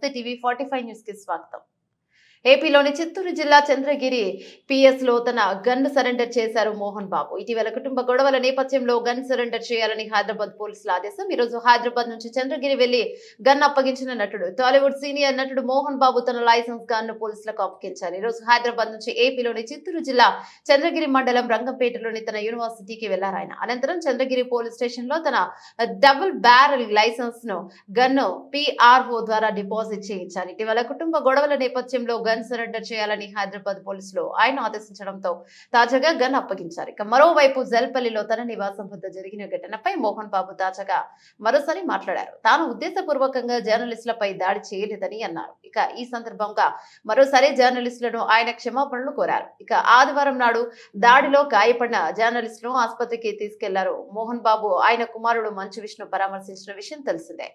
నమస్తే TV 45 news కి స్వాగతం. ఏపీలోని చిత్తూరు జిల్లా చంద్రగిరి పిఎస్ లో తన గన్ సరెండర్ చేశారు మోహన్ బాబు. ఇటీవల కుటుంబ గొడవల నేపథ్యంలో గన్ సరెండర్ చేయాలని హైదరాబాద్ పోలీసుల ఆదేశం. ఈ రోజు హైదరాబాద్ నుంచి చంద్రగిరి వెళ్లి గన్ అప్పగించిన నటుడు టాలీవుడ్ సీనియర్ నటుడు మోహన్ బాబు తన లైసెన్స్ గన్ ను పోలీసులకు అప్పగించారు. ఈ రోజు హైదరాబాద్ నుంచి ఏపీలోని చిత్తూరు జిల్లా చంద్రగిరి మండలం రంగంపేటలోని తన యూనివర్సిటీకి వెళ్లారు ఆయన. అనంతరం చంద్రగిరి పోలీస్ స్టేషన్ లో తన డబుల్ బ్యారెల్ లైసెన్స్ ను గన్ను పిఆర్ఓ ద్వారా డిపాజిట్ చేయించారు. ఇటీవల కుటుంబ గొడవల నేపథ్యంలో గన్ సరెండర్ చేయాలని హైదరాబాద్ పోలీసులు ఆయన ఆదేశించడంతో తాజాగా గన్ అప్పగించారు. ఇక మరోవైపు జల్పల్లిలో తన నివాసం వద్ద జరిగిన ఘటనపై మోహన్ బాబు తాజాగా మరోసారి మాట్లాడారు. తాను ఉద్దేశపూర్వకంగా జర్నలిస్టులపై దాడి చేయలేదని అన్నారు. ఇక ఈ సందర్భంగా మరోసారి జర్నలిస్టులను ఆయన క్షమాపణలు కోరారు. ఇక ఆదివారం నాడు దాడిలో గాయపడిన జర్నలిస్టులను ఆసుపత్రికి తీసుకెళ్లారు మోహన్ బాబు. ఆయన కుమారుడు మంచు విష్ణు పరామర్శించిన విషయం తెలిసిందే.